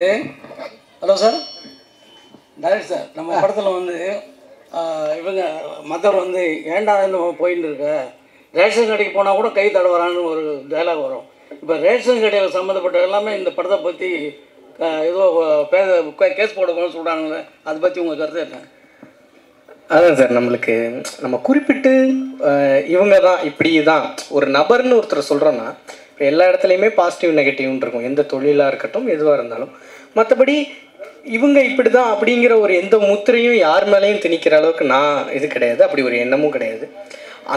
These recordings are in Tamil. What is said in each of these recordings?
Hello sir, direct sir. நம்ம படத்தில் வந்து இவங்க மற்றவர் வந்து ஏண்டா இந்த போயின்னு இருக்க, ரேஷன் கடைக்கு போனால் கூட கை தடவரான்னு ஒரு டைலாக் வரும். இப்போ ரேஷன் கடையில் சம்மந்தப்பட்ட எல்லாமே இந்த படத்தை பற்றி ஏதோ கேஸ் போடணும்னு சொல்கிறாங்களே, அதை பற்றி உங்கள் கருத்து என்ன? அதான் சார், நம்ம குறிப்பிட்டு இவங்க தான் இப்படி தான் ஒரு நபர்னு ஒருத்தர் சொல்கிறோன்னா எல்லா இடத்துலையுமே பாசிட்டிவ் நெகட்டிவ்னு இருக்கும், எந்த தொழிலாக இருக்கட்டும் எதுவாக இருந்தாலும். மற்றபடி இவங்க இப்படி தான் அப்படிங்கிற ஒரு எந்த முத்திரையும் யார் மேலேயும் திணிக்கிற அளவுக்கு நான் இது கிடையாது, அப்படி ஒரு எண்ணமும் கிடையாது.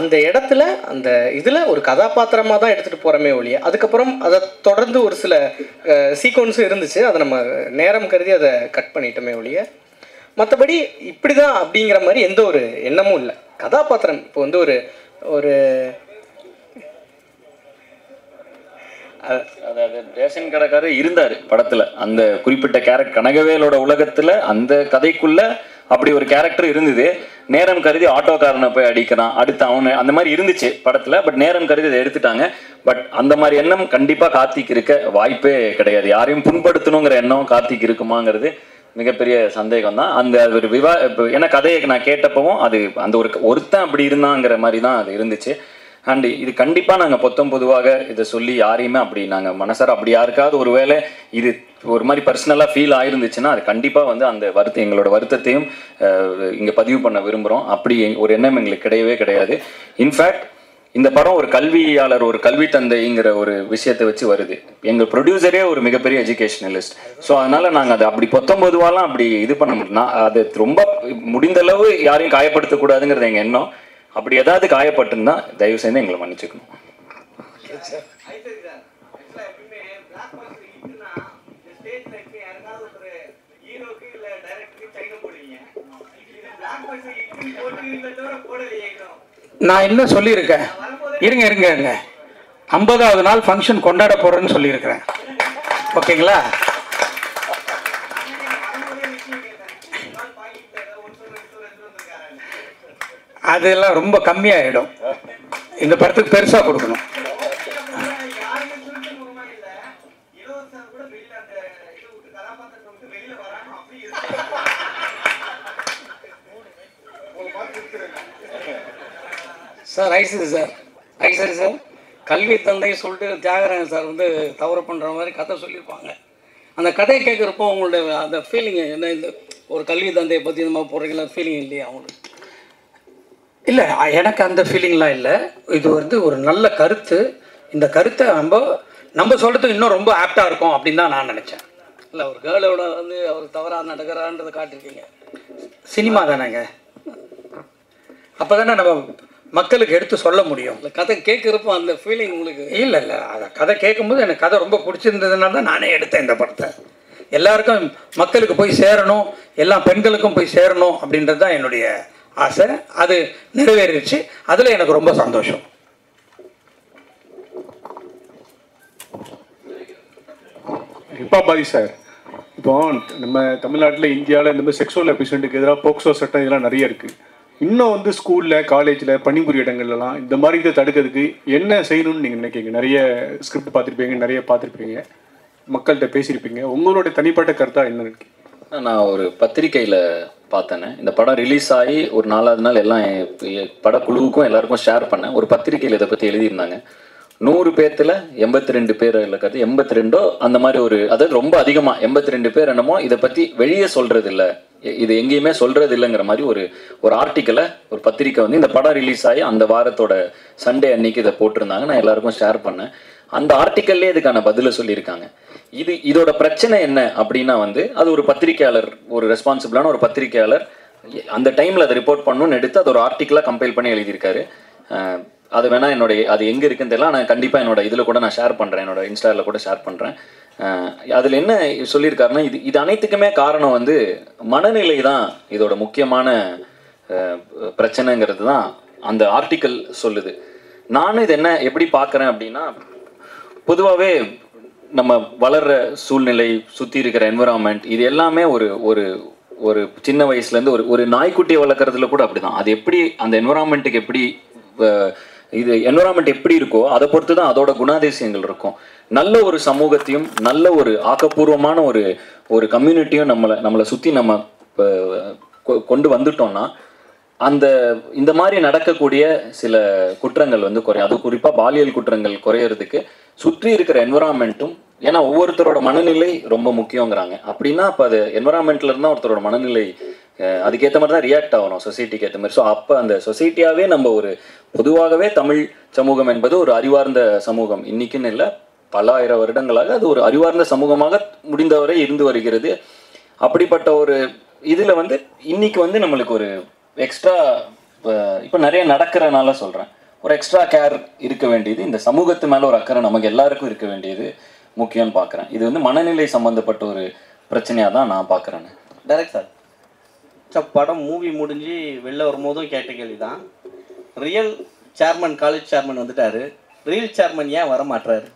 அந்த இடத்துல அந்த இதில் ஒரு கதாபாத்திரமாக தான் எடுத்துகிட்டு போகிறோமே ஒழிய, அதுக்கப்புறம் அதை தொடர்ந்து ஒரு சில சீக்வன்ஸும் இருந்துச்சு, அதை நம்ம நேரம் கருதி அதை கட் பண்ணிட்டோமே ஒழிய, மற்றபடி இப்படி தான் அப்படிங்கிற மாதிரி எந்த ஒரு எண்ணமும் இல்லை. கதாபாத்திரம் இப்போ வந்து ஒரு அதாவது ரேஷன் கடைக்காரர் இருந்தார் படத்தில், அந்த குறிப்பிட்ட கேரக்டர் கனகவேலோட உலகத்தில் அந்த கதைக்குள்ள அப்படி ஒரு கேரக்டர் இருந்தது. நேரம் கருதி ஆட்டோக்காரனை போய் அடிக்கிறான், அடுத்து அவனு, அந்த மாதிரி இருந்துச்சு படத்தில். பட் நேரம் கருதி அதை எடுத்துட்டாங்க. பட் அந்த மாதிரி எண்ணம் கண்டிப்பாக கார்த்திக் இருக்க வாய்ப்பே கிடையாது. யாரையும் புண்படுத்தணுங்கிற எண்ணம் கார்த்திக் இருக்குமாங்கிறது மிகப்பெரிய சந்தேகம் தான். அந்த ஒரு இப்போ ஏன்னா கதையை நான் கேட்டப்பவும் அது அந்த ஒருத்தன் அப்படி இருந்தாங்கிற மாதிரி தான் அது இருந்துச்சு. அண்ட் இது கண்டிப்பாக நாங்கள் பொதுவாக இதை சொல்லி யாரையுமே அப்படி நாங்கள் மனசார அப்படி யாருக்காவது ஒரு வேளை இது ஒரு மாதிரி பர்சனலாக ஃபீல் ஆயிருந்துச்சுன்னா அது கண்டிப்பாக வந்து அந்த எங்களோட வருத்தத்தையும் இங்கே பதிவு பண்ண விரும்புகிறோம். அப்படி ஒரு எண்ணம் எங்களுக்கு கிடையவே கிடையாது. இன்ஃபேக்ட் இந்த படம் ஒரு கல்வியாளர், ஒரு கல்வி தந்தைங்கிற ஒரு விஷயத்தை வச்சு வருது. எங்கள் ப்ரொடியூசரே ஒரு மிகப்பெரிய எஜுகேஷனலிஸ்ட். ஸோ அதனால் நாங்கள் அதை அப்படி 19 அப்படி இது பண்ண முடியும்னா அது ரொம்ப முடிந்தளவு யாரையும் காயப்படுத்தக்கூடாதுங்கிறது எங்கள் எண்ணம். அப்படி ஏதாவது காயப்பட்டிருந்தா தயவு செய்து எங்களை மன்னிச்சுக்கணும். நான் என்ன சொல்லியிருக்கேன், இருங்க 50வது நாள் ஃபங்க்ஷன் கொண்டாட போகிறேன்னு சொல்லியிருக்கிறேன். ஓகேங்களா? அதெல்லாம் ரொம்ப கம்மியாகிடும். இந்த படத்துக்கு பெருசாக கொடுக்கணும். சார் ஐசரி சார் கல்வி தந்தை சொல்லிட்டு தியாகராஜன் சார் வந்து தவறு பண்ணுற மாதிரி கதை சொல்லியிருப்பாங்க. அந்த கதையை கேட்குறப்போ உங்களுடைய அந்த ஃபீலிங் என்ன? இந்த ஒரு கல்வி தந்தையை பற்றி இந்த மாதிரி போடுறீங்களா, ஃபீலிங் இல்லையா அவங்களுக்கு? இல்லை, எனக்கு அந்த ஃபீலிங்லாம் இல்லை. இது வந்து ஒரு நல்ல கருத்து. இந்த கருத்தை நம்ம சொல்கிறது இன்னும் ரொம்ப ஆப்டாக இருக்கும் அப்படின்னு தான் நான் நினச்சேன். இல்லை, ஒரு கேர்ளோட வந்து அவர் தவறாக நடக்கிறான்றதை காட்டிருக்கீங்க. சினிமா தானேங்க, அப்போ தானே நம்ம மக்களுக்கு எடுத்து சொல்ல முடியும். இல்லை, கதை கேட்குறப்போ அந்த ஃபீலிங் உங்களுக்கு? இல்லை, அதை கதை கேட்கும்போது எனக்கு கதை ரொம்ப பிடிச்சிருந்ததுனால தான் நானே எடுத்தேன் இந்த படத்தை. எல்லாருக்கும் மக்களுக்கு போய் சேரணும், எல்லா பெண்களுக்கும் போய் சேரணும் அப்படின்றது தான் என்னுடைய ஆசை. அது நிறைவேறிடுச்சு. அதில் எனக்கு ரொம்ப சந்தோஷம். பாதி சார், இப்போ நம்ம தமிழ்நாட்டில் இந்தியாவில் இந்த மாதிரி செக்ஷுவல் அபியூஸ்மெண்ட்டுக்கு எதிராக போக்சோ சட்டம் இதெல்லாம் நிறைய இருக்குது. இன்னும் வந்து ஸ்கூலில், காலேஜில், பணிபுரிய இடங்கள்லாம் இந்த மாதிரி இதை தடுக்கிறதுக்கு என்ன செய்யணும்னு நீங்கள் நினைக்கிறீங்க? நிறைய ஸ்கிரிப்ட் பார்த்துருப்பீங்க, மக்கள்கிட்ட பேசியிருப்பீங்க. உங்களுடைய தனிப்பட்ட கருத்தாக என்ன இருக்கு? நான் ஒரு பத்திரிக்கையில் பார்த்தேனே, இந்த படம் ரிலீஸ் ஆகி ஒரு 4வது நாள் எல்லாம் படக்குழுவுக்கும் எல்லாருக்கும் ஷேர் பண்ணேன். ஒரு பத்திரிக்கையில் இதை பற்றி எழுதியிருந்தாங்க. 100 பேர்த்தில் 82 பேர் இருக்கிறது, 82 அந்த மாதிரி ஒரு, அதாவது ரொம்ப அதிகமாக 82 பேர் என்னமோ இதை பற்றி வெளியே சொல்கிறது இல்லை, இது எங்கேயுமே சொல்கிறது இல்லைங்கிற மாதிரி ஒரு ஆர்டிக்கலை ஒரு பத்திரிக்கை வந்து இந்த படம் ரிலீஸ் ஆகி அந்த வாரத்தோட சண்டே அன்னைக்கு இதை போட்டிருந்தாங்க. நான் எல்லாருக்கும் ஷேர் பண்ணேன். அந்த ஆர்டிக்கல்லே இதுக்கான பதிலை சொல்லியிருக்காங்க. இதோட பிரச்சனை என்ன அப்படின்னா வந்து அது ஒரு பத்திரிக்கையாளர், ஒரு ரெஸ்பான்சிபிளான ஒரு பத்திரிக்கையாளர் அந்த டைமில் அதை ரிப்போர்ட் பண்ணணும்னு எடுத்து அது ஒரு ஆர்டிக்கலாக கம்பைல் பண்ணி எழுதியிருக்காரு. அது வேணால் அது எங்கே இருக்குன்னு தெரியல, நான் கண்டிப்பாக என்னோட இதில் கூட நான் ஷேர் பண்ணுறேன், என்னோட இன்ஸ்டாவில் கூட ஷேர் பண்ணுறேன். அதில் என்ன சொல்லியிருக்காருன்னா, இது அனைத்துக்குமே காரணம் வந்து மனநிலை தான் இதோட முக்கியமான பிரச்சனைங்கிறது தான் அந்த ஆர்டிக்கல் சொல்லுது. நானும் இது எப்படி பார்க்குறேன் அப்படின்னா, பொதுவாகவே நம்ம வளர்கிற சூழ்நிலை, சுற்றி இருக்கிற என்விரான்மெண்ட், இது எல்லாமே ஒரு சின்ன வயசுலேருந்து ஒரு நாய்க்குட்டியை வளர்க்குறதுல கூட அப்படி தான். அது எப்படி அந்த என்விரான்மெண்ட்டுக்கு எப்படி இது என்வரான்மெண்ட் எப்படி இருக்கோ அதை பொறுத்து தான் அதோட குணாதிசயங்கள் இருக்கும். நல்ல ஒரு சமூகத்தையும் நல்ல ஒரு ஆக்கப்பூர்வமான ஒரு கம்யூனிட்டியும் நம்மளை சுற்றி நம்ம கொண்டு வந்துட்டோம்னா இந்த மாதிரி நடக்கக்கூடிய சில குற்றங்கள் வந்து குறையும். அது குறிப்பாக பாலியல் குற்றங்கள் குறையிறதுக்கு சுற்றி இருக்கிற என்வரான்மெண்ட்டும், ஏன்னா ஒவ்வொருத்தரோட மனநிலை ரொம்ப முக்கியங்கிறாங்க. அப்படின்னா அப்போ அது என்வரான்மெண்ட்ல இருந்தால் ஒருத்தரோட மனநிலை அதுக்கேற்ற மாதிரி தான் ரியாக்ட் ஆகணும், சொசைட்டிக்கு ஏற்ற மாதிரி. ஸோ அப்போ அந்த சொசைட்டியாகவே நம்ம ஒரு பொதுவாகவே தமிழ் சமூகம் என்பது ஒரு அறிவார்ந்த சமூகம். இன்னைக்குன்னு இல்லை, பல ஆயிரம் வருடங்களாக அது ஒரு அறிவார்ந்த சமூகமாக முடிந்தவரை இருந்து வருகிறது. அப்படிப்பட்ட ஒரு இதில் வந்து இன்னைக்கு வந்து நம்மளுக்கு ஒரு எக்ஸ்ட்ரா இப்போ நிறைய நடக்கிறனால சொல்கிறேன், ஒரு எக்ஸ்ட்ரா கேர் இருக்க வேண்டியது, இந்த சமூகத்து மேலே ஒரு அக்கறை நமக்கு எல்லாருக்கும் இருக்க வேண்டியது முக்கியம்னு பார்க்குறேன். இது வந்து மனநிலை சம்மந்தப்பட்ட ஒரு பிரச்சனையாக தான் நான் பார்க்குறேன். டைரக்ட் சார், படம் மூவி முடிஞ்சு வெளில வரும்போதும் கேட்ட கேள்வி தான், ரியல் சேர்மன் காலேஜ் சேர்மன் வந்துட்டாரு, ரியல் சேர்மன் ஏன் வர மாட்டாரு?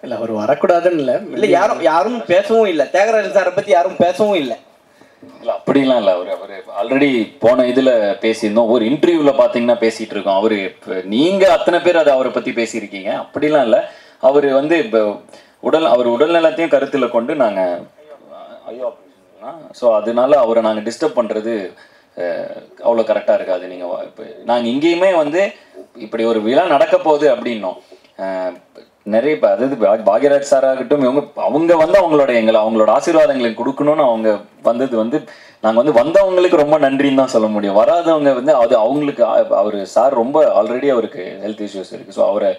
இல்லை அவர் வரக்கூடாதுன்னு இல்லை, யாரும் பேசவும் இல்லை, தியாகராஜன் சாரை பற்றி யாரும் பேசவும் இல்லை. இல்லை அப்படிலாம் இல்லை, அவர் ஆல்ரெடி போன இதில் பேசியிருந்தோம், ஒரு இன்டர்வியூவில் பார்த்தீங்கன்னா பேசிகிட்டு இருக்கோம். அவர் நீங்கள் அத்தனை பேர் அதை அவரை பற்றி பேசியிருக்கீங்க, அப்படிலாம் இல்லை. அவர் வந்து இப்போ அவர் உடல்நலத்தையும் கருத்தில் கொண்டு நாங்கள் ஐயோ அப்படின்னா, ஸோ அதனால அவரை நாங்கள் டிஸ்டர்ப் பண்ணுறது அவ்வளோ கரெக்டாக இருக்காது. நீங்கள் இப்போ நாங்கள் இங்கேயுமே வந்து இப்படி ஒரு விழா நடக்க போகுது அப்படின்னோம், நிறைய இப்போ அதாவது பாக்யராஜ் சாராகட்டும் அவங்க வந்து அவங்களோட ஆசீர்வாதங்களை கொடுக்கணும்னு அவங்க வந்தது வந்து நாங்கள் வந்து வந்தவங்களுக்கு ரொம்ப நன்றின்னு தான் சொல்ல முடியும். வராதவங்க வந்து அது அவங்களுக்கு அவர் சார் ரொம்ப ஆல்ரெடி அவருக்கு ஹெல்த் இஷ்யூஸ் இருக்குது. ஸோ அவரை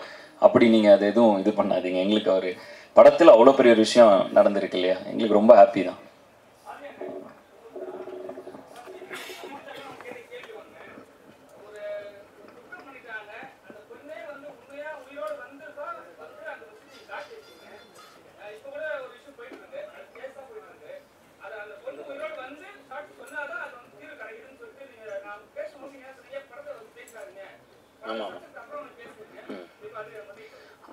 அப்படி நீங்கள் அது எதுவும் இது பண்ணாதீங்க. எங்களுக்கு அவர் படத்தில் அவ்வளோ பெரிய ஒரு விஷயம் நடந்திருக்கு இல்லையா, எங்களுக்கு ரொம்ப ஹாப்பி தான்.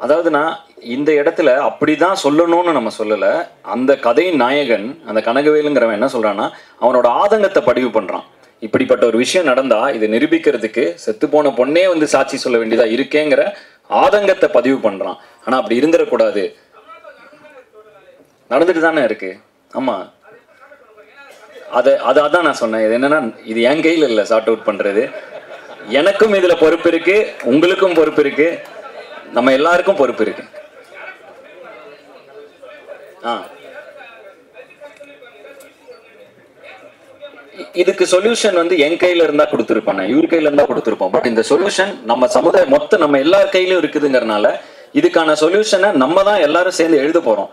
அதாவது நான் இந்த இடத்துல அப்படிதான் சொல்லணும்னு நம்ம சொல்லலை. அந்த கதையின் நாயகன் அந்த கனகவேலுங்கிறவன் என்ன சொல்றான்னா, அவனோட ஆதங்கத்தை பதிவு பண்றான். இப்படிப்பட்ட ஒரு விஷயம் நடந்தா இதை நிரூபிக்கிறதுக்கு செத்து போன பொண்ணே வந்து சாட்சி சொல்ல வேண்டியதா இருக்கேங்கிற ஆதங்கத்தை பதிவு பண்றான். ஆனா அப்படி இருந்துடக்கூடாது, நடந்துட்டு தானே இருக்கு. ஆமா, அதான் நான் சொன்னேன். இது என்னன்னா, இது என் கையில் இல்லை சார்ட் அவுட் பண்றது. எனக்கும் இதுல பொறுப்பு இருக்கு, உங்களுக்கும் பொறுப்பு இருக்கு, நம்ம எல்லாருக்கும் பொறுப்பு இருக்கு. இதுக்கு சொல்யூஷன் வந்து என் கையில இருந்தா கொடுத்துருப்பாங்க, இவர் கையில இருந்தா கொடுத்துருப்போம். பட் இந்த சொல்யூஷன் நம்ம சமுதாயம் மொத்தம் நம்ம எல்லார் கையிலும் இருக்குதுங்கிறனால இதுக்கான சொல்யூஷனை நம்ம தான் எல்லாரும் சேர்ந்து எழுத போறோம்.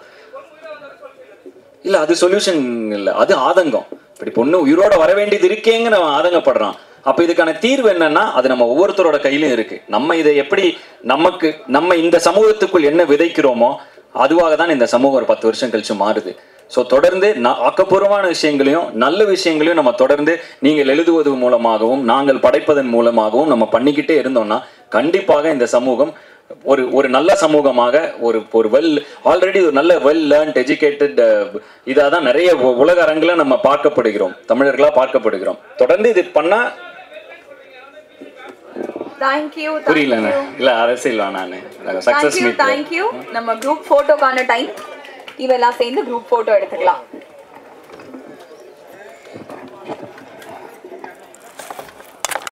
இல்ல அது சொல்யூஷன் இல்ல, அது ஆதங்கம். இப்படி பொண்ணு உயிரோட வர வேண்டியது இருக்கேங்க நம்ம ஆதங்கப்படுறான். அப்ப இதுக்கான தீர்வு என்னன்னா, அது நம்ம ஒவ்வொருத்தரோட கையிலும் இருக்கு. நம்ம இதை எப்படி நம்ம இந்த சமூகத்துக்குள் என்ன விதைக்கிறோமோ அதுவாக தான் இந்த சமூகம் ஒரு 10 வருஷம் கழிச்சு மாறுது. ஸோ தொடர்ந்து ஆக்கப்பூர்வமான விஷயங்களையும் நல்ல விஷயங்களையும் நம்ம தொடர்ந்து நீங்கள் எழுதுவது மூலமாகவும் நாங்கள் படைப்பதன் மூலமாகவும் நம்ம பண்ணிக்கிட்டே இருந்தோம்னா கண்டிப்பாக இந்த சமூகம் ஒரு நல்ல சமூகமாக ஒரு ஆல்ரெடி ஒரு நல்ல லேர்ன்ட் எஜுகேட்டட் இதாக தான் நிறைய உலக அரங்கில் நம்ம பார்க்கப்படுகிறோம், தமிழர்களாக பார்க்கப்படுகிறோம். தொடர்ந்து இது பண்ணா புரியல இல்ல அரசியல் சக்சஸ் மீட். தேங்க்யூ. நம்ம குரூப் போட்டோக்கான டைம் இவெல்லாம் சேர்ந்து குரூப் போட்டோ எடுத்துக்கலாம்.